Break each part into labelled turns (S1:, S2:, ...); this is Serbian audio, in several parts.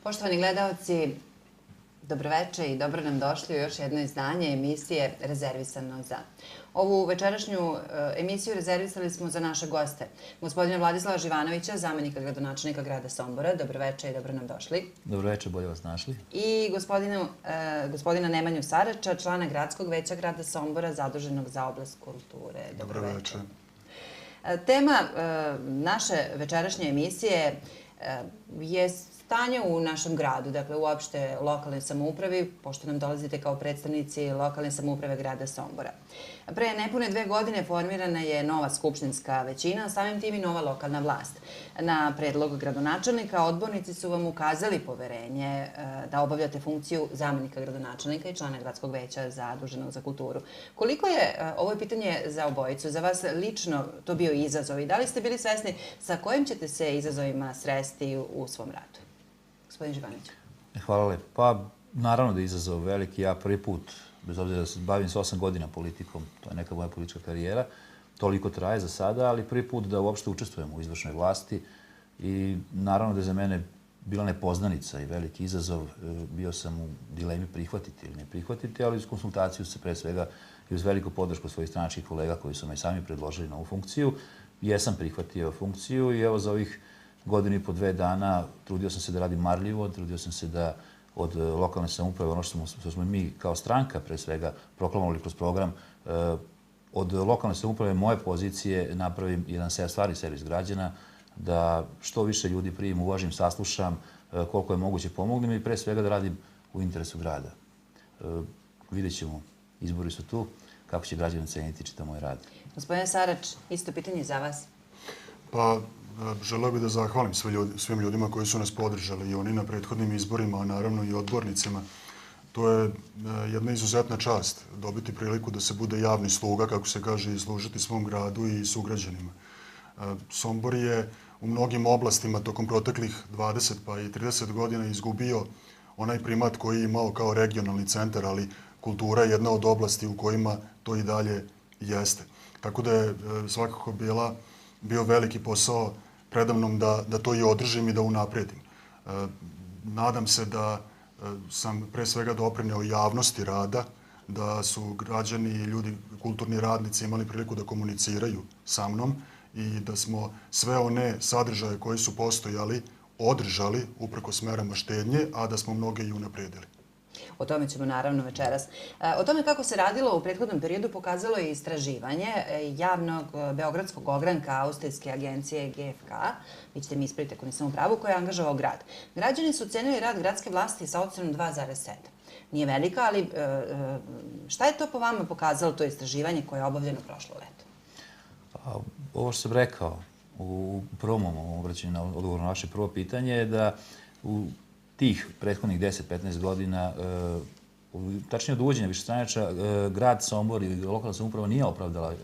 S1: Poštovani gledalci, dobroveče i dobro nam došli u još jedno izdanje emisije Rezervisano za. Ovu večerašnju emisiju rezervisali smo za naše goste. Gospodina Vladislava Živanovića, zamenika gradonačelnika grada Sombora. Dobroveče i dobro nam došli.
S2: Dobroveče, bolje vas našli.
S1: I gospodina Nemanju Sarača, člana Gradskog veća grada Sombora, zaduženog za oblast kulture.
S3: Dobroveče.
S1: Tema naše večerašnje emisije je stanje u našem gradu, dakle uopšte lokalnoj samoupravi, pošto nam dolazite kao predstavnici lokalne samouprave grada Sombora. Pre nepune 2 godine formirana je nova skupštinska većina, a samim tim i nova lokalna vlast. Na predlog gradonačelnika odbornici su vam ukazali poverenje da obavljate funkciju zamenika gradonačelnika i člana Gradskog veća zaduženog za kulturu. Koliko je, ovo je pitanje za obojicu, za vas lično to bio izazov i da li ste bili svesni sa kojim ćete se izazovima sresti u svom radu? Gospodin Živanović.
S2: Hvala lepo. Pa, naravno da je izazov veliki. Ja prvi put, bez obzira da se bavim sa 8 godina politikom, to je neka moja politička karijera, toliko traje za sada, ali prvi put da uopšte učestvujem u izvršnoj vlasti i naravno da je za mene bila nepoznanica i veliki izazov. Bio sam u dilemi prihvatiti ili ne prihvatiti, ali uz konsultaciju se pre svega i uz veliku podršku svojih stranačkih kolega koji su me sami predložili na ovu funkciju. Jesam prihvatio funkciju i evo za ovih godinu i po 2 dana trudio sam se da radim marljivo, trudio sam se da od lokalne samouprave, ono što smo mi kao stranka pre svega proklamovali kroz program, od lokalne samouprave moje pozicije napravim jedan stvarni servis građana, da što više ljudi primim, uvažim, saslušam, koliko je moguće pomognem i pre svega da radim u interesu grada. Vidjet ćemo, izbori su tu, kako će građani ceniti čitav moj rad.
S1: Gospodine Sarač, isto pitanje za vas.
S3: Pa, želeo bih da zahvalim svim ljudima koji su nas podržali i oni na prethodnim izborima, a naravno i odbornicima. To je jedna izuzetna čast dobiti priliku da se bude javni sluga, kako se kaže, i služiti svom gradu i sugrađanima. Sombor je u mnogim oblastima tokom proteklih 20 pa i 30 godina izgubio onaj primat koji je imao kao regionalni centar, ali kultura je jedna od oblasti u kojima to i dalje jeste. Tako da je svakako bio veliki posao predamnom da to i održim i da unapredim. Nadam se da sam pre svega doprineo javnosti rada, da su građani i ljudi, kulturni radnici imali priliku da komuniciraju sa mnom i da smo sve one sadržaje koji su postojali održali uprkos merama štednje, a da smo mnoge i unapredili.
S1: O tome ćemo naravno večeras. O tome kako se radilo u prethodnom periodu pokazalo je istraživanje javnog beogradskog ogranka austrijske agencije GfK, vi ćete mi ispraviti ako nisam u pravu, koja je angažovao grad. Građani su ocenili rad gradske vlasti sa ocenom 2,7. Nije velika, ali šta je to po vama pokazalo to istraživanje koje je obavljeno prošlo leto?
S2: Ovo što sam rekao u prvom obraćanju na odgovor na vaše prvo pitanje je da u tih prethodnih 10-15 godina, tačnije od uvođenja višestranačja, grad Sombor i lokalna samouprava nije opravdala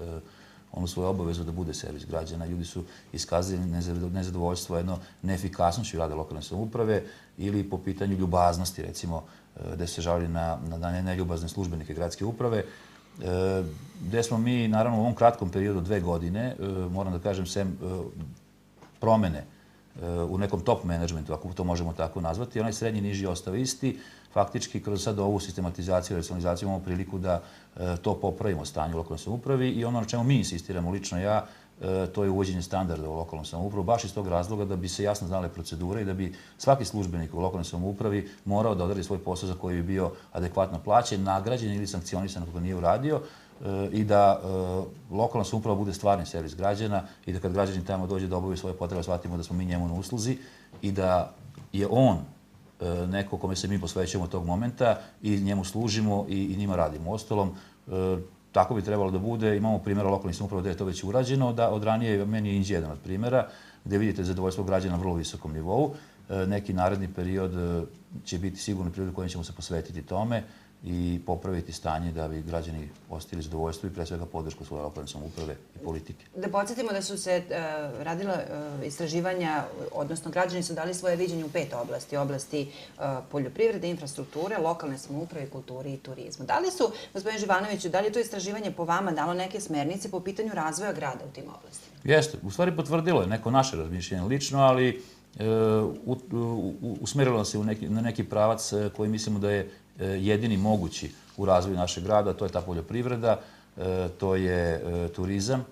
S2: onu svoju obavezu da bude servis građana. Ljudi su iskazali nezadovoljstvo jedno neefikasnošću rada lokalne samouprave ili po pitanju ljubaznosti, recimo, gde se žalili na neljubazne službenike gradske uprave, gde smo mi, naravno, u ovom kratkom periodu 2 godine, moram da kažem, sem promene u nekom top menadžmentu, ako to možemo tako nazvati, onaj srednji niži je ostao isti. Faktički, kroz sad ovu sistematizaciju i racionalizaciju imamo priliku da to popravimo stanje u lokalnoj samoupravi i ono na čemu mi insistiramo, lično ja, to je uvođenje standarda u lokalnom samoupravu, baš iz tog razloga da bi se jasno znale procedure i da bi svaki službenik u lokalnoj samoupravi morao da odradi svoj posao za koji bi bio adekvatno plaćen, nagrađen ili sankcionisan ako ga nije uradio i da lokalna samouprava bude stvarni servis građana i da kad građanin tamo dođe da obavi svoje potrebe, shvatimo da smo mi njemu na usluzi i da je on neko kome se mi posvećujemo tog momenta i njemu služimo i njima radimo. Ostalom, tako bi trebalo da bude. Imamo primjera lokalnih samouprava gde je to već urađeno, da od ranije, meni je Inđija jedan od primjera, gde vidite zadovoljstvo građana na vrlo visokom nivou. Neki naredni period će biti sigurno period u kojem ćemo se posvetiti tome i popraviti stanje da bi građani osjetili zadovoljstvo i pre svega podršku svoje lokalne samouprave i politike.
S1: Da podsjetimo da su se radila istraživanja, odnosno građani su dali svoje viđenje u 5 oblasti. Oblasti poljoprivrede, infrastrukture, lokalne samouprave, kulture i turizmu. Da li su, gospodin Živanoviću, da li je to istraživanje po vama dalo neke smernice po pitanju razvoja grada u tim oblastima?
S2: Jeste. U stvari potvrdilo je neko naše razmišljanje lično, ali usmerilo nas je na neki pravac koji mislimo da je jedini mogući u razvoju našeg grada. To je ta poljoprivreda, to je turizam,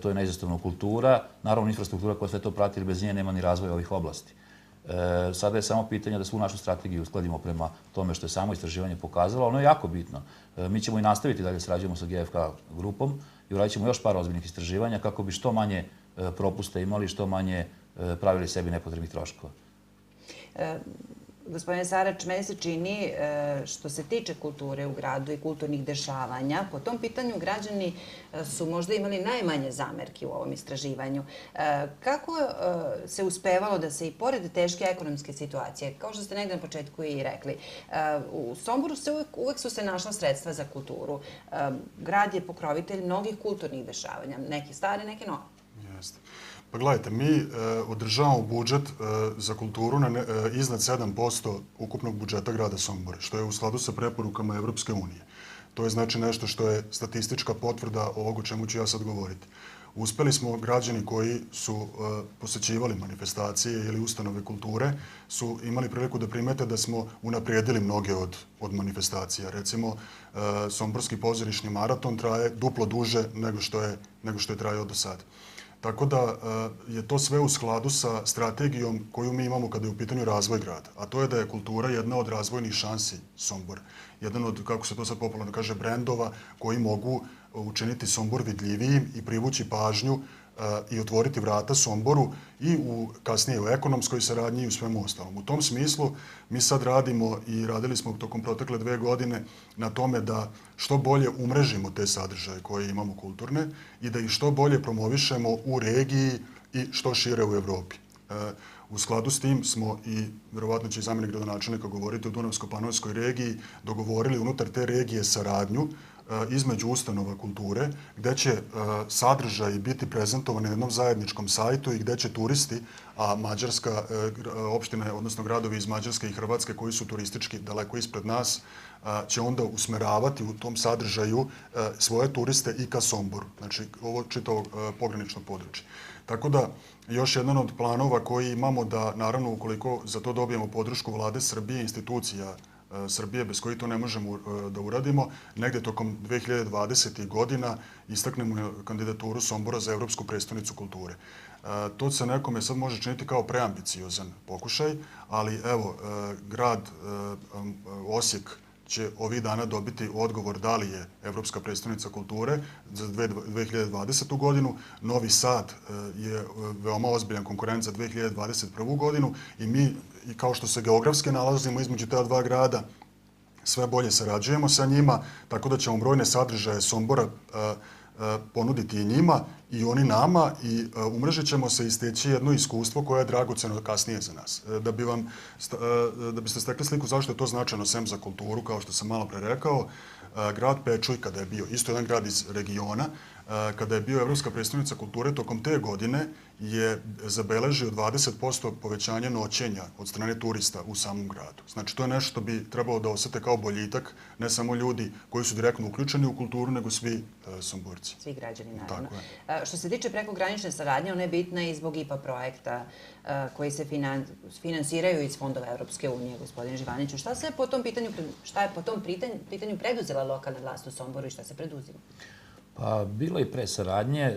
S2: to je neizostavna kultura, naravno infrastruktura koja sve to prati, jer bez nje nema ni razvoja ovih oblasti. Sada je samo pitanje da svu našu strategiju uskladimo prema tome što je samo istraživanje pokazalo. Ono je jako bitno. Mi ćemo i nastaviti dalje sarađujemo sa GFK grupom i uradit ćemo još par ozbiljnih istraživanja kako bi što manje propusta imali, što manje pravili sebi nepotrebnih troškova.
S1: Gospodine Sarač, meni se čini što se tiče kulture u gradu i kulturnih dešavanja, po tom pitanju građani su možda imali najmanje zamerki u ovom istraživanju. Kako se uspevalo da se i pored teške ekonomske situacije, kao što ste negde na početku i rekli, u Somboru uvek su se našla sredstva za kulturu. Grad je pokrovitelj mnogih kulturnih dešavanja, neke stare, neke nove.
S3: Jeste. Pa gledajte, mi održavamo budžet za kulturu iznad 7% ukupnog budžeta grada Sombora, što je u skladu sa preporukama Evropske unije. To je znači nešto što je statistička potvrda ovog o čemu ću ja sad govoriti. Uspeli smo, građani koji su posećivali manifestacije ili ustanove kulture, su imali priliku da primete da smo unaprijedili mnoge od manifestacija. Recimo, Somborski pozorišni maraton traje duplo duže nego što je trajao do sada. Tako da je to sve u skladu sa strategijom koju mi imamo kada je u pitanju razvoj grada. A to je da je kultura jedna od razvojnih šansi Sombora. Jedan od, kako se to sad popularno kaže, brendova koji mogu učiniti Sombor vidljivijim i privući pažnju i otvoriti vrata Somboru i kasnije u ekonomskoj saradnji i u svemu ostalom. U tom smislu mi sad radimo i radili smo tokom protekle 2 godine na tome da što bolje umrežimo te sadržaje koje imamo kulturne i da ih što bolje promovišemo u regiji i što šire u Evropi. U skladu s tim smo i, verovatno će i zamjenik gradonačelnika govoriti o Dunavsko-Panonskoj regiji, dogovorili unutar te regije saradnju između ustanova kulture, gde će sadržaji biti prezentovani na jednom zajedničkom sajtu i gde će turisti, a mađarska opštine, odnosno gradovi iz Mađarske i Hrvatske koji su turistički daleko ispred nas, će onda usmeravati u tom sadržaju svoje turiste i ka Somboru. Znači, ovo čitavo pogranično područje. Tako da, još jedan od planova koji imamo da, naravno, ukoliko za to dobijemo podršku Vlade Srbije, institucija Srbije, bez koji to ne možemo da uradimo, negde tokom 2020. godina istaknemo kandidaturu Sombora za Evropsku prestonicu kulture. To se nekome sad može činiti kao preambiciozan pokušaj, ali evo, grad Osijek će ovih dana dobiti odgovor da li je Evropska prestonica kulture za 2020. godinu. Novi Sad je veoma ozbiljan konkurent za 2021. godinu i mi, kao što se geografski nalazimo između ta dva grada, sve bolje sarađujemo sa njima, tako da ćemo brojne sadržaje Sombora ponuditi i njima i oni nama i umrežit ćemo se i steći jedno iskustvo koje je dragoceno kasnije za nas. Da biste stekli sliku zašto je to značajno sem za kulturu, kao što sam malo pre rekao, grad Pečuj, kada je bio isto jedan grad iz regiona, kada je bio Evropska prestonica kulture, tokom te godine je zabeležio 20% povećanje noćenja od strane turista u samom gradu. Znači, to je nešto što bi trebalo da osete kao boljitak, ne samo ljudi koji su direktno uključeni u kulturu, nego svi Somborci.
S1: Svi građani, naravno.
S3: Tako je.
S1: Što se tiče prekogranične saradnje, ona je bitna i zbog IPA projekta koji se finansiraju iz fondova Evropske unije, gospodine Živaniću. Šta je po tom pitanju preduzela lokalna vlast u Somboru i šta se preduzima?
S2: Pa, bilo je i pre saradnje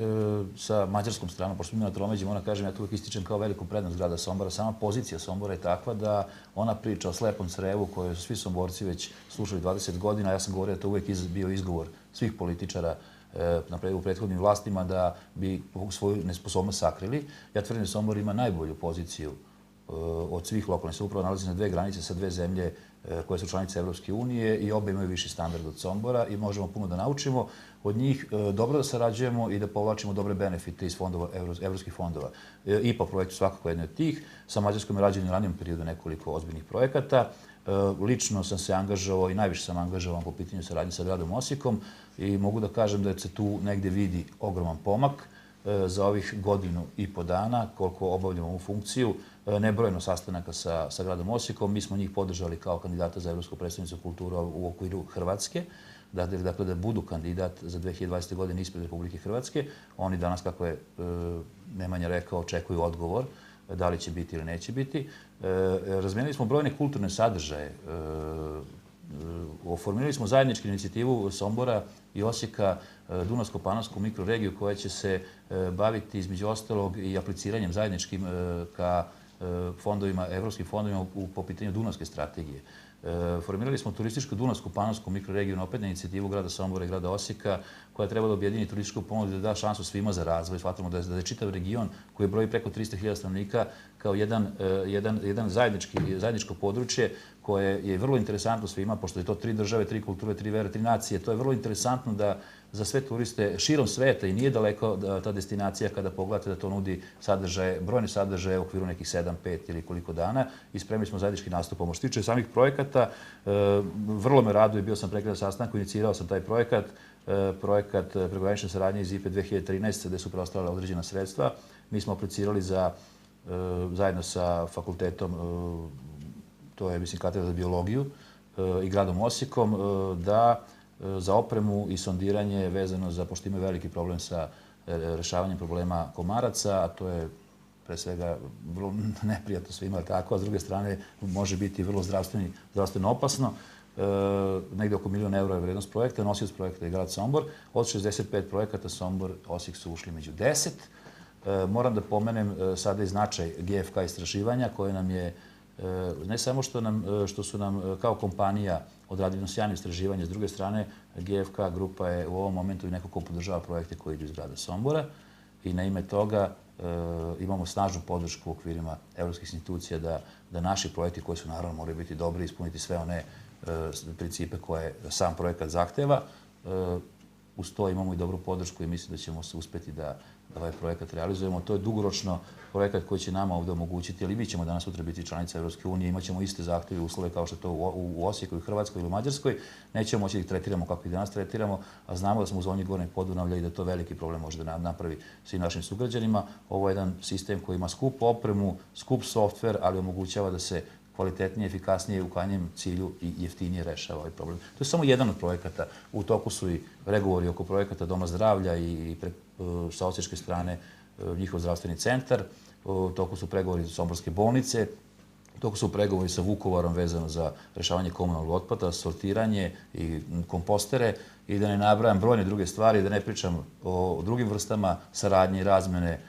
S2: sa mađarskom stranom, pošto mi na tromeđima, ona kažem, ja to uvijek ističem kao veliku prednost grada Sombora. Sama pozicija Sombora je takva da ona priča o slepom crevu koju su svi Somborci već slušali 20 godina. Ja sam govorio da to uvijek bio izgovor svih političara u prethodnim vlastima da bi svoju nesposobnost sakrili. Ja tvrdim da Sombor ima najbolju poziciju od svih lokalnih samouprava, nalazi se na 2 granice sa 2 zemlje koje su članice Evropske unije i obe imaju viši standard od Sombora i možemo puno da naučimo od njih, dobro da sarađujemo i da povlačimo dobre benefite iz evropskih fondova. IPA projekt svakako je jedan od tih. Sa Mađarskom je rađen u ranijem periodu nekoliko ozbiljnih projekata. Lično sam se angažovao i najviše sam angažovan po pitanju saradnje sa gradom Osijekom i mogu da kažem da se tu negde vidi ogroman pomak za ovih 1,5 godina koliko obavljamo ovu funkciju. Nebrojeno sastanaka sa gradom Osijekom. Mi smo njih podržali kao kandidata za Evropsku prestonicu kulture u okviru Hrvatske. Dakle, da budu kandidat za 2020. godine ispred Republike Hrvatske. Oni danas, kako je Nemanja rekao, očekuju odgovor da li će biti ili neće biti. Razmijenili smo brojne kulturne sadržaje. Oformirali smo zajedničku inicijativu Sombora i Osijeka, Dunavsko-Panonsku mikroregiju koja će se baviti između ostalog i apliciranjem zajedničkim ka fondovima, evropskim fondovima po pitanju Dunavske strategije. Formirali smo turističku Dunavsku Panonsku mikroregiju na opet na inicijativu grada Sombora i grada Osijeka koja treba da objedini turističku ponudu i da da šansu svima za razvoj. Smatramo da je čitav region koji broji preko 300.000 stanovnika kao jedan zajedničko područje koje je vrlo interesantno svima, pošto je to 3 države, 3 kulture, 3 vere, 3 nacije. To je vrlo interesantno da za sve turiste širom sveta i nije daleko ta destinacija kada pogledate da to nudi brojne sadržaje u okviru nekih 7, 5 ili koliko dana i spremili smo zajednički nastup. Što se tiče samih projekata, vrlo me raduje, bio sam prekida sastanku, inicirao sam taj projekat prekogranične saradnje iz IPE 2013. gde su preostala određena sredstva. Mi smo aplicirali zajedno sa fakultetom, to je, mislim, katedra za biologiju i gradom Osijekom, da za opremu i sondiranje vezano za, pošto imaju veliki problem sa rešavanjem problema komaraca, a to je pre svega vrlo neprijatno svima, tako, a s druge strane može biti vrlo zdravstveno opasno. Negde oko 1 milion € je vrednost projekta, nosioc projekta je grad Sombor. Od 65 projekata Sombor, Osijek su ušli među 10. Moram da pomenem sada i značaj GFK istraživanja koje nam je, ne samo što su nam kao kompanija odradili sjajno istraživanje, s druge strane GFK grupa je u ovom momentu i neko ko podržava projekte koji idu iz grada Sombora i na ime toga imamo snažnu podršku u okvirima evropskih institucija da naši projekti koji su naravno moraju biti dobri, ispuniti sve one principe koje sam projekat zahteva. Uz to imamo i dobru podršku i mislim da ćemo se uspeti da ovaj projekat realizujemo. To je dugoročno projekat koji će nama ovdje omogućiti, ali mi ćemo danas sutra biti članica Evropske unije, imat ćemo iste zahtjeve i uslove kao što je to u Osijeku, i Hrvatskoj ili u Mađarskoj. Nećemo moći da ih tretiramo kako ih danas tretiramo, a znamo da smo u zoni Gornjeg Podunavlja i da to veliki problem može da napravi svim našim sugrađanima. Ovo je jedan sistem koji ima skup opremu, skup softver, ali omogućava da se kvalitetnije, efikasnije u krajnjem cilju i jeftinije rešava ovaj problem. To je samo jedan od projekata. U toku su i pregovori oko projekata Doma zdravlja i sa osječke strane njihov zdravstveni centar. U toku su pregovori za Somborske bolnice. U toku su pregovori sa Vukovarom vezano za rešavanje komunalnog otpada, sortiranje i kompostere i da ne nabrajam brojne druge stvari, da ne pričam o drugim vrstama saradnje i razmene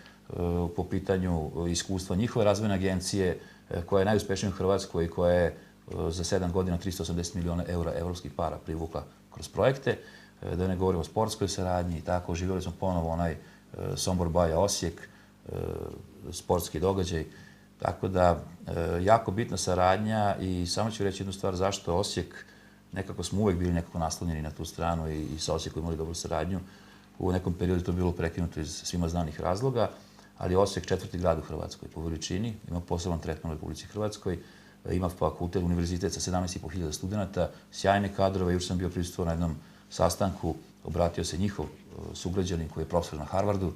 S2: po pitanju iskustva njihove razvojne agencije koja je najuspešnija u Hrvatskoj i koja je za 7 godina 380 miliona € evropskih para privukla kroz projekte. Da ne govorimo o sportskoj saradnji i tako. Oživjeli smo ponovo onaj Sombor Baja Osijek, sportski događaj. Tako da, jako bitna saradnja i samo ću reći jednu stvar zašto Osijek, nekako smo uvek bili nekako naslonjeni na tu stranu i sa Osijekom imali dobru saradnju. U nekom periodu to je bilo prekinuto iz svima znanih razloga, ali Osijek 4. grad u Hrvatskoj po veličini, ima poseban tretman u Republici Hrvatskoj, ima fakultet, univerzitet sa 17.500 studenta, sjajne kadrove. Juče sam bio prisustvo na jednom sastanku, obratio se njihov sugrađanin koji je profesor na Harvardu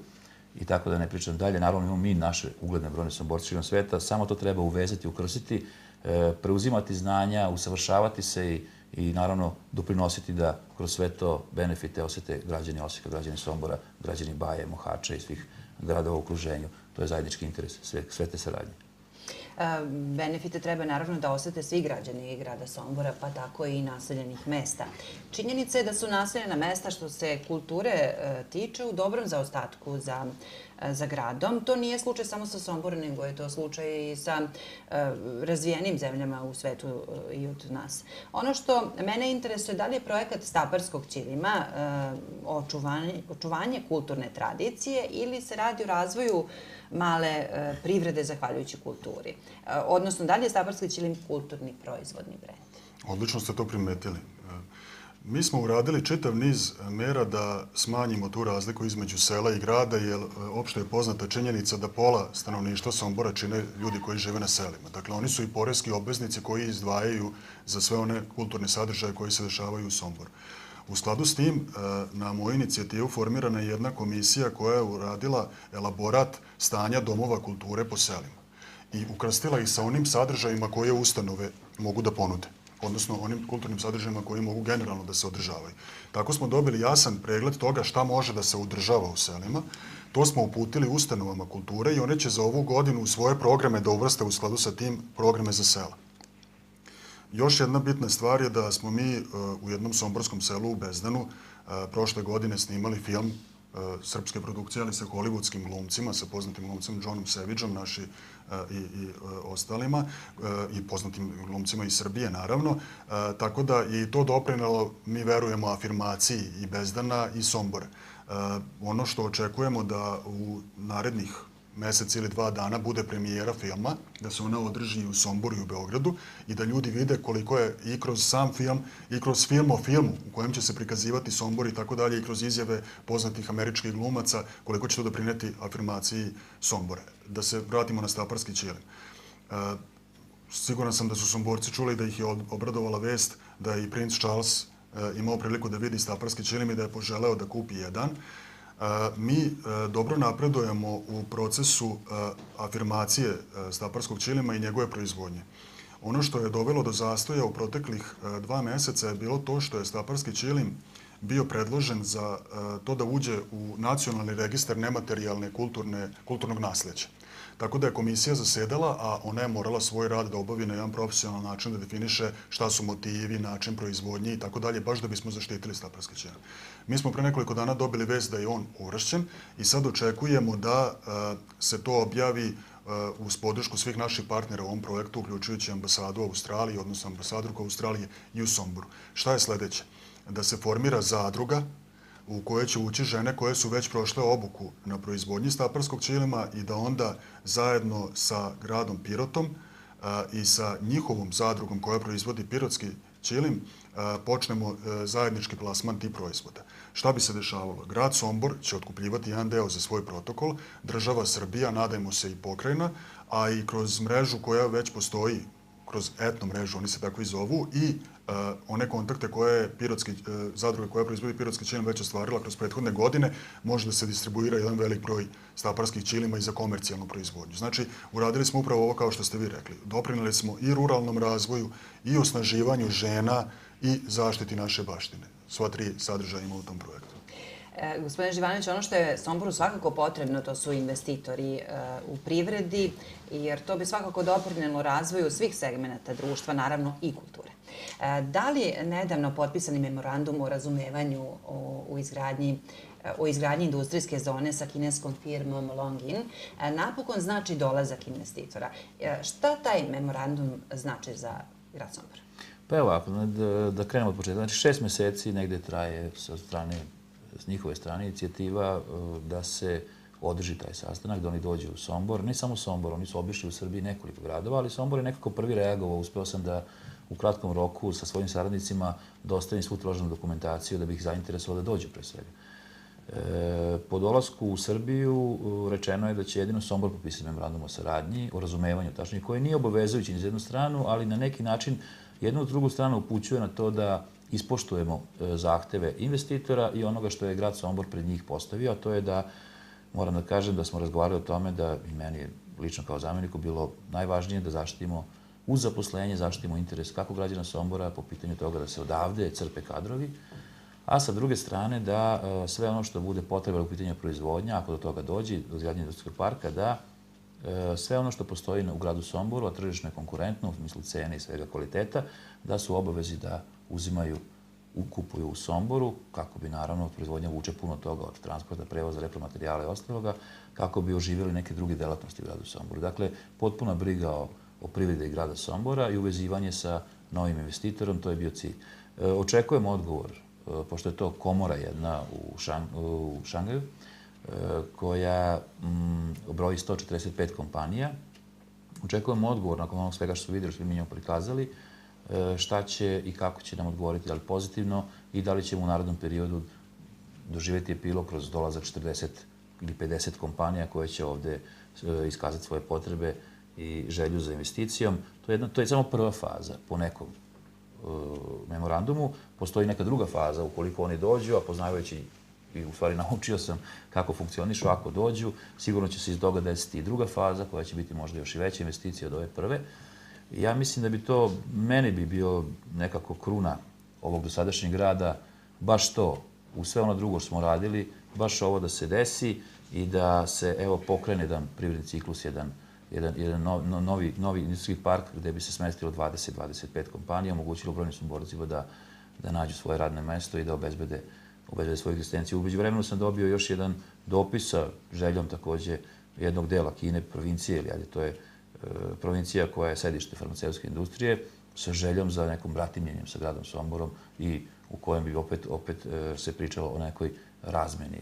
S2: i tako da ne pričam dalje. Naravno imamo mi naše ugledne brojne Somborce širom sveta, samo to treba uvezati, ukrstiti, preuzimati znanja, usavršavati se i naravno doprinositi da kroz sve to benefite osjete građani Osijeka, građani Sombora, građani Baje, Mohača i svih gradova u okruženju. To je zajednički interes sve te saradnje.
S1: Benefite treba naravno da osete svi građani grada Sombora, pa tako i naseljenih mesta. Činjenica je da su naseljena mesta što se kulture tiče u dobrom zaostatku za gradom. To nije slučaj samo sa Somborom, nego je to slučaj i sa razvijenim zemljama u svetu i od nas. Ono što mene interesuje, da li je projekat Staparskog ćilima očuvanje kulturne tradicije ili se radi o razvoju male privrede zahvaljujući kulturi? Odnosno, da li je Staparski ćilim kulturni proizvodni brend?
S3: Odlično ste to primetili. Mi smo uradili čitav niz mera da smanjimo tu razliku između sela i grada, jer opšte je poznata činjenica da pola stanovništva Sombora čine ljudi koji žive na selima. Dakle, oni su i poreski obveznici koji izdvajaju za sve one kulturne sadržaje koji se dešavaju u Somboru. U skladu s tim, na moju inicijativu formirana je jedna komisija koja je uradila elaborat stanja domova kulture po selima i ukrstila ih sa onim sadržajima koje ustanove mogu da ponude. odnosno onim kulturnim sadržajima koji mogu generalno da se održavaju. Tako smo dobili jasan pregled toga šta može da se održava u selima. To smo uputili ustanovama kulture i one će za ovu godinu u svoje programe da uvrste u skladu sa tim programe za sela. Još jedna bitna stvar je da smo mi u jednom somborskom selu u Bezdanu prošle godine snimali film srpske produkcije, ali sa hollywoodskim glumcima, sa poznatim glumcem Johnom Savagem, naši i ostalima, i poznatim glumcima iz Srbije, naravno. Tako da je i to doprinelo, mi verujemo, afirmaciji i Bezdana i Sombora. Ono što očekujemo da u narednih mesec ili 2 dana bude premijera filma, da se ona održi u Somboru i u Beogradu i da ljudi vide koliko je i kroz sam film i kroz film o filmu u kojem će se prikazivati Sombor i tako dalje i kroz izjave poznatih američkih glumaca koliko će to doprineti afirmaciji Sombora. Da se vratimo na Staparski ćilim. Siguran sam da su Somborci čuli da ih je obradovala vest da je i princ Charles imao priliku da vidi Staparski ćilim i da je poželeo da kupi jedan. Mi dobro napredujemo u procesu afirmacije staparskog ćilima i njegove proizvodnje. Ono što je dovelo do zastoja u proteklih 2 meseca je bilo to što je staparski ćilim bio predložen za to da uđe u nacionalni registar nematerijalne kulturnog nasleđa. Tako da je komisija zasedala, a ona je morala svoj rad da obavi na jedan profesionalan način, da definiše šta su motivi, način proizvodnje i tako dalje, baš da bismo zaštitili staparski ćilim. Mi smo pre nekoliko dana dobili vest da je on uvršćen i sad očekujemo da se to objavi uz podršku svih naših partnera u ovom projektu, uključujući ambasadu Australije, odnosno ambasadorku Australije i u Somboru. Šta je sledeće? Da se formira zadruga u kojoj će ući žene koje su već prošle obuku na proizvodnji staparskog ćilima i da onda zajedno sa gradom Pirotom i sa njihovom zadrugom koja proizvodi pirotski ćilim počnemo zajednički plasman tih proizvoda. Šta bi se dešavalo? Grad Sombor će otkupljivati jedan deo za svoj protokol, država Srbija, nadajmo se i pokrajina, a i kroz mrežu koja već postoji, kroz etno mrežu, oni se tako i zovu, i one kontakte koje zadruga koja proizvodi pirotski ćilim već ostvarila kroz prethodne godine, može da se distribuira jedan velik broj staparskih ćilima i za komercijalnu proizvodnju. Znači, uradili smo upravo ovo kao što ste vi rekli. Doprineli smo i ruralnom razvoju, i osnaživanju žena, i zaštiti naše baštine. Sva 3 sadržaja ima u tom projektu.
S1: Gospodine Živanović, ono što je Somboru svakako potrebno, to su investitori u privredi, jer to bi svakako doprinelo razvoju svih segmenta društva, naravno i kulture. Da li nedavno potpisani memorandum o razumevanju o izgradnji industrijske zone sa kineskom firmom Longjin napokon znači dolazak investitora? Šta taj memorandum znači za grad Sombor?
S2: Pa evo ovako, da krenemo od početka. Znači 6 meseci negde traje s njihove strane inicijativa da se održi taj sastanak, da oni dođu u Sombor. Ne samo Sombor, oni su obišli u Srbiji nekoliko gradova, ali Sombor je nekako prvi reagovao. Uspeo sam da u kratkom roku sa svojim saradnicima dostavim svu traženu dokumentaciju da bih ih zainteresovao da dođu pre svega. Po dolasku u Srbiju rečeno je da će jedino Sombor potpisati memorandum o saradnji, o razumevanju tačnije, koji nije obavezujući ni za jednu stranu, ali na neki način jednu drugu stranu upućuje na to da ispoštujemo zahteve investitora i onoga što je grad Sombor pred njih postavio, a to je da, moram da kažem da smo razgovarali o tome da i meni je lično kao zamjeniku bilo najvažnije da zaštitimo uz zaposlenje, zaštitimo interes kako građana Sombora po pitanju toga da se odavde crpe kadrovi, a sa druge strane da sve ono što bude potrebno u pitanju proizvodnja, ako do toga dođe, do izgradnje industrijskog parka, da sve ono što postoji u gradu Somboru, a tržišno je konkurentno u smislu cene i svega kvaliteta, da su obavezi da uzimaju, kupuju u Somboru, kako bi naravno proizvodnja vuče puno toga od transporta, prevoza, repromaterijala i ostaloga, kako bi oživjeli neke druge delatnosti u gradu Somboru. Dakle, potpuna briga o privredi grada Sombora i uvezivanje sa novim investitorom, to je bio cilj. Očekujemo odgovor, pošto je to komora jedna u Šangaju, koja broji 145 kompanija. Očekujemo odgovor nakon onog svega što su vidjeli, što mi njemu prikazali, šta će i kako će nam odgovoriti, da li pozitivno i da li ćemo u narednom periodu doživjeti epilog kroz dolazak 40 ili 50 kompanija koje će ovde iskazati svoje potrebe i želju za investicijom. To je samo prva faza po nekom memorandumu. Postoji neka druga faza ukoliko oni dođu, a poznavajući i u stvari naučio sam kako funkcionišu ako dođu. Sigurno će se iz toga desiti i druga faza koja će biti možda još i veća investicija od ove prve. Ja mislim da bi to, meni bi bio nekako kruna ovog dosadašnjeg rada, baš to, u sve ono drugo što smo radili, baš ovo da se desi i da se, evo, pokrene jedan privredni ciklus, jedan novi industrijski park gde bi se smestilo 20-25 kompanija, omogućilo brojnim Somborcima da nađu svoje radne mesto i da obezbede svoju egzistenciju. Umeđu vremenu sam dobio još jedan dopis sa željom takođe jednog dela Kine, provincije, ili to je provincija koja je sedište farmaceutske industrije, sa željom za nekom bratimljenjem sa gradom Somborom i u kojem bi opet se pričalo o nekoj razmeni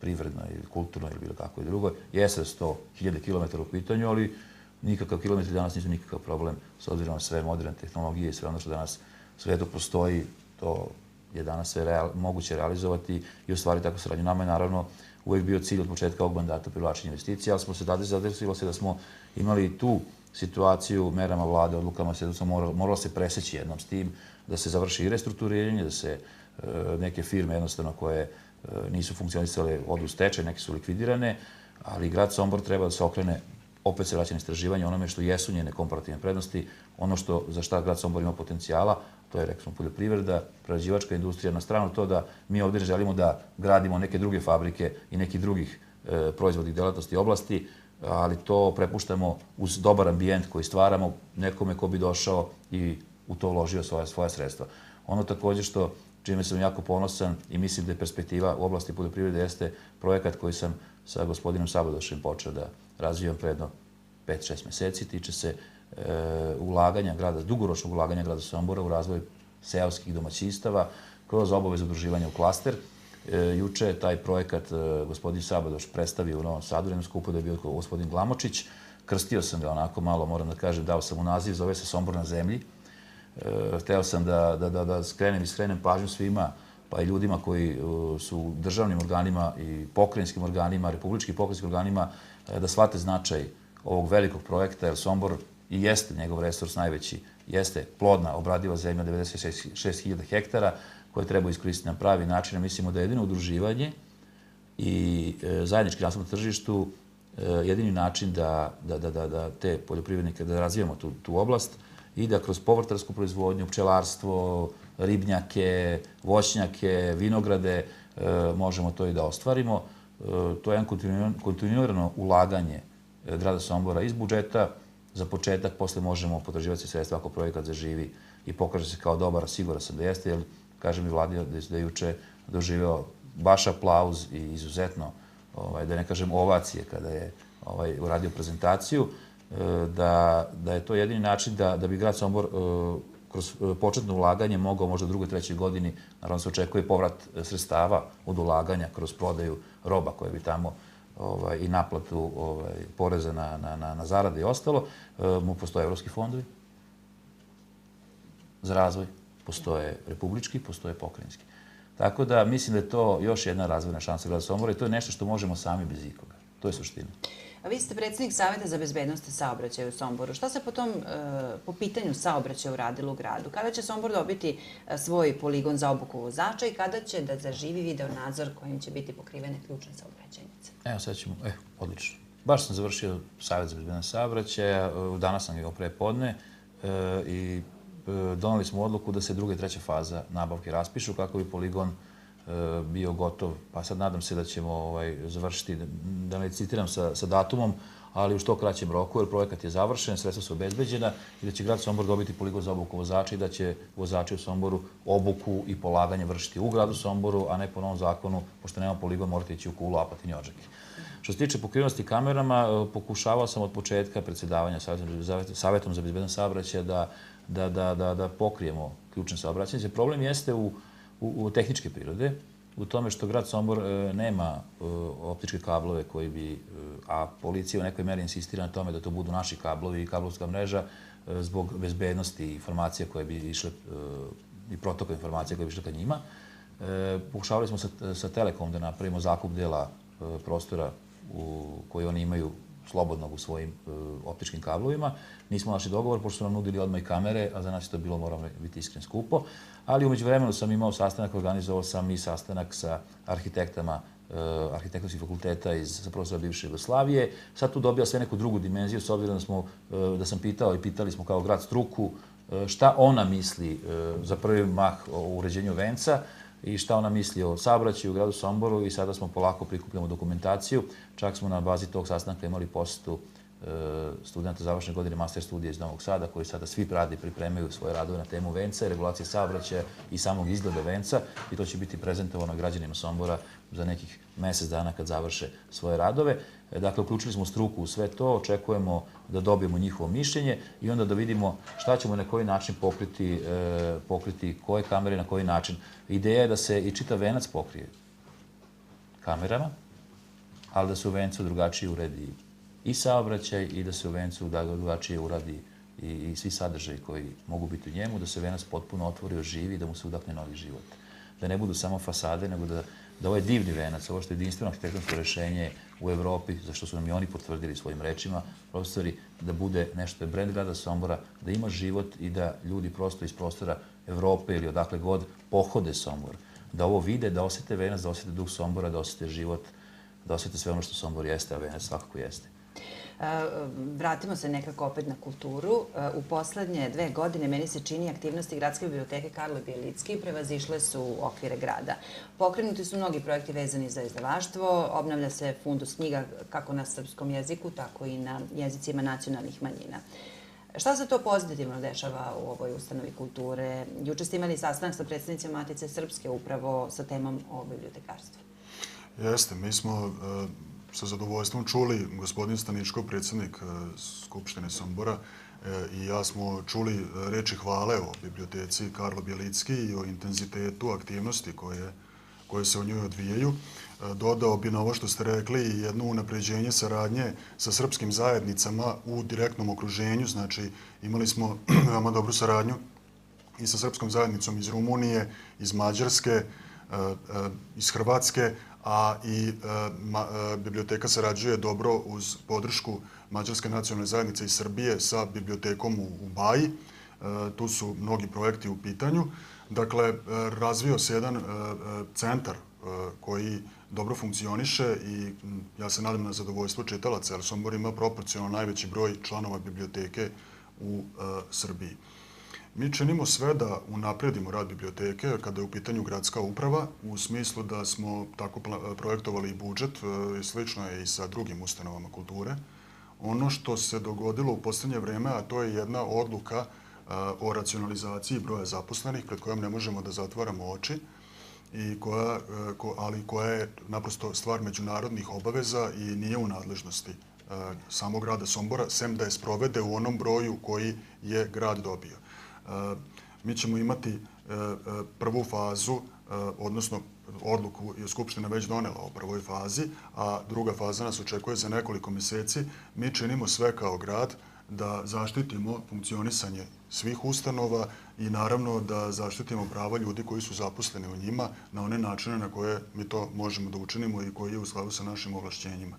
S2: privrednoj ili kulturnoj ili bilo kakvoj drugoj. Jeste 100.000 km u pitanju, ali nikakav kilometri danas nisu nikakav problem s obzirom na sve moderne tehnologije i sve ono što danas u svijetu postoji, to je danas sve moguće realizovati i ostvariti takvu saradnju. Nama je naravno uvijek bio cilj od početka ovog mandata privlačenja investicija, ali smo se tada zadesilo se da smo imali tu situaciju merama vlade, odlukama se, da smo moralo se preseći jednom s tim, da se završi i restrukturiranje, da se neke firme jednostavno koje nisu funkcionisale odu u stečaj, neke su likvidirane, ali grad Sombor treba da se okrene, opet se vraća na istraživanje, onome što jesu njene komparativne prednosti, ono za šta grad Sombor ima potencijala, to je, rekli smo, poljoprivreda, prerađivačka industrija, na stranu to da mi ovdje želimo da gradimo neke druge fabrike i nekih drugih proizvodnih delatnosti i oblasti, ali to prepuštamo uz dobar ambijent koji stvaramo nekome ko bi došao i u to uložio svoja sredstva. Ono također čime sam jako ponosan i mislim da je perspektiva u oblasti poljoprivrede jeste projekat koji sam sa gospodinom Sabadošem počeo da razvijam pre jedno 5-6 meseci, tiče se dugoročnog ulaganja grada Sombora u razvoj seoskih domaćinstava kroz obavezu udruživanja u klaster. Juče je taj projekat gospodin Sabadoš predstavio u Novom Sadu, u jednom skupu da je bio gospodin Glamočić. Krstio sam ga onako malo, moram da kažem, dao sam mu naziv, zove se Sombor na zemlji. Hteo sam da skrenem pažnju svima, pa i ljudima koji su u državnim organima i pokrajinskim organima, republičkim pokrajinskim organima, da shvate značaj ovog velikog projekta, jer Sombor i jeste njegov resurs najveći, jeste plodna, obradiva zemlja, 96.000 hektara, koje treba iskoristiti na pravi način. Mislimo da je jedino udruživanje i zajednički nastup na tržištu jedini način da te poljoprivrednike, da razvijamo tu oblast i da kroz povrtarsku proizvodnju, pčelarstvo, ribnjake, voćnjake, vinograde možemo to i da ostvarimo. To je jedan kontinuirano ulaganje grada Sombora iz budžeta. Za početak, posle možemo potraživati sredstva ako projekat zaživi i pokaže se kao dobar, siguran sam da jeste, jer kažem mi vladi da je juče doživeo baš aplauz i izuzetno, da ne kažem ovacije kada je uradio prezentaciju, da je to jedini način da bi grad Sombor kroz početno ulaganje mogao možda u drugoj, trećoj godini, naravno se očekuje povrat sredstava od ulaganja kroz prodaju roba koje bi tamo i naplatu poreza na zarade i ostalo. Postoje evropski fondovi za razvoj, postoje republički, postoje pokrajinski. Tako da mislim da je to još jedna razvojna šansa grada Sombora i to je nešto što možemo sami bez ikoga. To je suština.
S1: A vi ste predsjednik Saveta za bezbednost i saobraćaj u Somboru. Šta se po pitanju saobraćaja uradilo u gradu? Kada će Sombor dobiti svoj poligon za obuku vozača i kada će da zaživi video nadzor kojim će biti pokrivene ključne saobraćajnice?
S2: Evo sad ćemo, odlično. Baš sam završio Savet za bezbednost saobraćaja, danas sam ga pre podne i doneli smo odluku da se druga i treća faza nabavke raspišu kako bi poligon bio gotov, pa sad nadam se da ćemo završiti, da ne citiram sa datumom, ali u što kraćem roku, jer projekat je završen, sredstva su obezbeđena i da će grad Sombor dobiti poligon za obuku vozača i da će vozači u Somboru obuku i polaganje vršiti u gradu Somboru, a ne po novom zakonu, pošto nema poligon, morate ići u Kulu, Apatin i Odžake. Što se tiče pokrivenosti kamerama, pokušavao sam od početka predsjedavanja Savetom za bezbednost saobraćaja da pokrijemo ključne saobraćajnice. Problem jeste u tehničke prirode, u tome što grad Sombor nema optičke kablove koji bi, a policija u nekoj meri insistira na tome da to budu naši kablovi i kablovska mreža zbog bezbednosti informacija koje bi išle i protoka informacija koje bi išle ka njima. Pokušavali smo sa Telekom da napravimo zakup dela prostora koji oni imaju slobodnog u svojim optičkim kablovima. Nismo našli dogovor, pošto su nam nudili odmah i kamere, a za nas je to bilo, moramo biti iskren, skupo. Ali umeđu vremenu sam imao sastanak, organizovao sam i sastanak sa arhitektama arhitektonskih fakulteta sa prostora bivše Jugoslavije. Sad tu dobija sve neku drugu dimenziju, s obzirom da sam pitao i pitali smo kao grad struku šta ona misli za prvi mah o uređenju venca i šta ona misli o saobraćaju u gradu Somboru i sada smo polako prikupljamo dokumentaciju. Čak smo na bazi tog sastanka imali posetu studenta završne godine master studija iz Novog Sada, koji sada svi radi pripremaju svoje radove na temu venca, regulacije saobraćaja i samog izgleda venca i to će biti prezentovano građanima Sombora za nekih mesec dana kad završe svoje radove. Dakle, uključili smo struku u sve to, očekujemo da dobijemo njihovo mišljenje i onda da vidimo šta ćemo na koji način pokriti koje kamere na koji način. Ideja je da se i čitav venac pokrije kamerama, ali da se u vencu drugačije uredi i saobraćaj i da se u vencu drugačije uradi i svi sadržaji koji mogu biti u njemu, da se venac potpuno otvori, oživi i da mu se udahne novi život. Da ne budu samo fasade, nego da ovaj divni venac, ovo što je jedinstveno arhitektonsko rešenje u Evropi, za što su nam i oni potvrdili svojim rečima, profesori, da bude nešto je brend grada Sombora, da ima život i da ljudi prosto iz prostora Evrope ili odakle god pohode Sombor, da ovo vide, da osete venac, da osete duh Sombora, da osete život, da osete sve ono što Sombor jeste, a venac svakako jeste.
S1: Vratimo se nekako opet na kulturu. U poslednje 2 godine meni se čini aktivnosti Gradske biblioteke Karlo Bjelicki prevazišle su okvire grada. Pokrenuti su mnogi projekti vezani za izdavaštvo, obnavlja se fundus knjiga kako na srpskom jeziku, tako i na jezicima nacionalnih manjina. Šta se to pozitivno dešava u ovoj ustanovi kulture? Juče ste imali sastanak sa predstavnicima Matice Srpske upravo sa temom o bibliotekarstvu.
S3: Jeste, mi smo sa zadovoljstvom čuli, gospodin Staničko, predsjednik Skupštine Sombora, i ja smo čuli reči hvale o biblioteci Karlo Bjelicki i o intenzitetu aktivnosti koje se u njoj odvijaju. Dodao bi na ovo što ste rekli i jedno unapređenje saradnje sa srpskim zajednicama u direktnom okruženju. Znači, imali smo veoma dobru saradnju i sa srpskom zajednicom iz Rumunije, iz Mađarske, iz Hrvatske, a i biblioteka sarađuje dobro uz podršku Mađarske nacionalne zajednice iz Srbije sa bibliotekom u Baji. Tu su mnogi projekti u pitanju. Dakle, razvio se jedan centar koji dobro funkcioniše i ja se nadam na zadovoljstvo čitalaca, jer Sombor ima proporcionalno najveći broj članova biblioteke u Srbiji. Mi činimo sve da unapredimo rad biblioteke kada je u pitanju gradska uprava, u smislu da smo tako projektovali i budžet, slično je i sa drugim ustanovama kulture. Ono što se dogodilo u poslednje vreme, a to je jedna odluka o racionalizaciji broja zaposlenih, pred kojom ne možemo da zatvaramo oči, ali koja je naprosto stvar međunarodnih obaveza i nije u nadležnosti samog grada Sombora, sem da je sprovede u onom broju koji je grad dobio. Mi ćemo imati prvu fazu, odnosno odluku je Skupština već donela o prvoj fazi, a druga faza nas očekuje za nekoliko mjeseci. Mi činimo sve kao grad da zaštitimo funkcionisanje svih ustanova i naravno da zaštitimo prava ljudi koji su zaposleni u njima na one načine na koje mi to možemo da učinimo i koji je u skladu sa našim ovlašćenjima.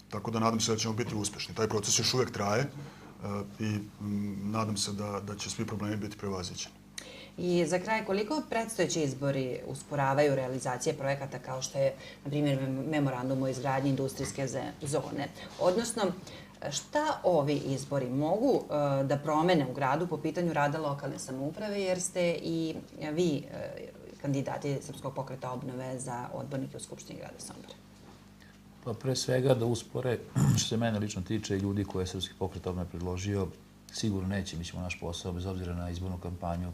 S3: Tako da nadam se da ćemo biti uspešni. Taj proces još uvek traje i nadam se da će svi problemi biti prevaziđeni.
S1: I za kraj, koliko predstojeći izbori usporavaju realizacije projekata kao što je, na primjer, memorandum o izgradnji industrijske zone? Odnosno, šta ovi izbori mogu da promene u gradu po pitanju rada lokalne samouprave, jer ste i vi kandidati Srpskog pokreta obnove za odbornike u Skupštini grada Sombora?
S2: Pa pre svega da uspore, što se mene lično tiče, ljudi koje je Srpski pokret obnove predložio, sigurno neće. Mi ćemo naš posao, bez obzira na izbornu kampanju,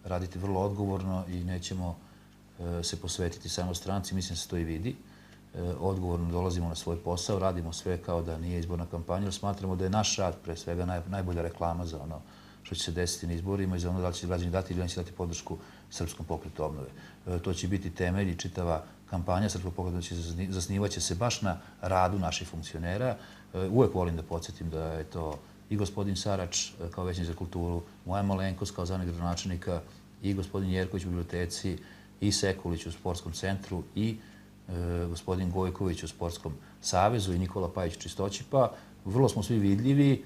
S2: raditi vrlo odgovorno i nećemo se posvetiti samo stranci. Mislim da se to i vidi. Odgovorno dolazimo na svoj posao, radimo sve kao da nije izborna kampanja, jer smatramo da je naš rad pre svega najbolja reklama za ono što će se desiti na izborima i za ono da li će građani dati ili neće dati podršku Srpskom pokretu obnove. To će biti temelj i čitava kampanja Srpskog pokreta zasnivaće se baš na radu naših funkcionera. Uvek volim da podsjetim da je to i gospodin Sarač kao većnik za kulturu, moja malenkost kao zamjenik gradonačelnika i gospodin Jerković u biblioteci i Sekulić u sportskom centru i gospodin Gojković u Sportskom savezu i Nikola Pajić Čistoći, pa vrlo smo svi vidljivi.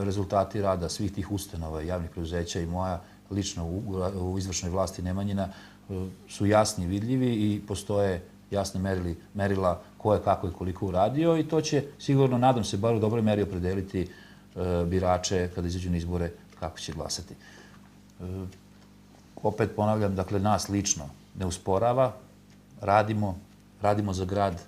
S2: Rezultati rada svih tih ustanova, javnih preduzeća i moja lično u izvršnoj vlasti Nemanjina su jasni i vidljivi i postoje jasne merila ko je kako i koliko uradio i to će sigurno, nadam se, bar u dobroj meri opredeliti birače kada izađu na izbore kako će glasati. Opet ponavljam, dakle, nas lično ne usporava, radimo za grad,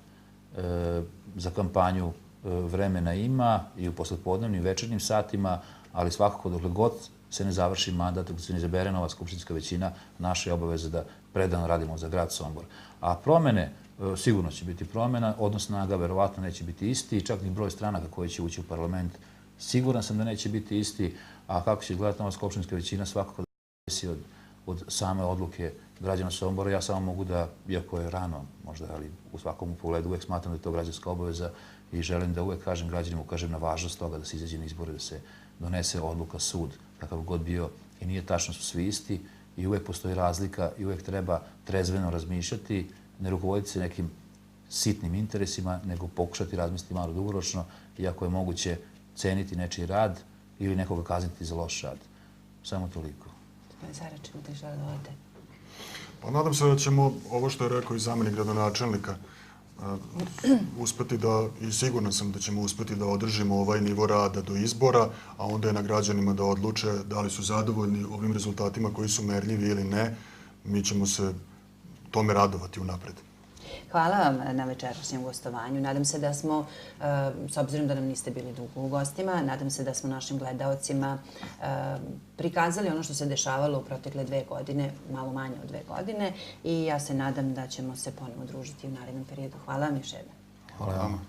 S2: za kampanju vremena ima i u poslepodnevnim večernjim satima, ali svakako dokle god se ne završi mandat, dok se ne izabere nova skupštinska većina, naša je obaveza da predano radimo za grad Sombor. A promene, sigurno će biti promena, odnos snaga verovatno neće biti isti, čak ni broj stranaka koji će ući u parlament, siguran sam da neće biti isti, a kako će izgledati nova skupštinska većina, svakako da zavisi od same odluke građana Sombora. Ja samo mogu da, iako je rano možda, ali u svakom pogledu uvek smatram da je to građanska obaveza i želim da uvek kažem građanima, ukažem na važnost toga da se izađe na izbore, da se donese odluka, sud, kakav god bio, i nije tačno su svi isti i uvek postoji razlika i uvek treba trezveno razmišljati, ne rukovoditi se nekim sitnim interesima, nego pokušati razmisliti malo dugoročno i ako je moguće ceniti nečiji rad ili nekoga kazniti za loš rad. Samo toliko.
S1: Gospodin Sarač, imate šta da dodate?
S3: Pa nadam se da ćemo, ovo što je rekao i zamjenik gradonačelnika, uspeti da, i siguran sam da ćemo uspeti da održimo ovaj nivo rada do izbora, a onda je na građanima da odluče da li su zadovoljni ovim rezultatima koji su merljivi ili ne. Mi ćemo se tome radovati unapred.
S1: Hvala vam na večerašnjem gostovanju. Nadam se da smo, s obzirom da nam niste bili dugo u gostima, nadam se da smo našim gledaocima prikazali ono što se dešavalo u protekle 2 godine, malo manje od 2 godine, i ja se nadam da ćemo se ponovo družiti u narednom periodu. Hvala vam još jednom.
S2: Hvala vama.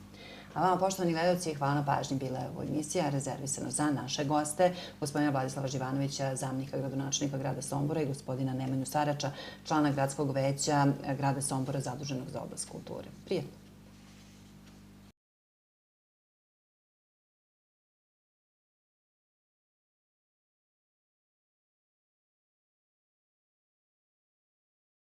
S1: A vama, poštovani gledaoci, hvala na pažnji. Bila je ovo emisija rezervisana za naše goste, gospodina Vladislava Živanovića, zamjenika gradonačelnika grada Sombora, i gospodina Nemanju Sarača, člana gradskog veća grada Sombora zaduženog za oblast kulture. Prijetno.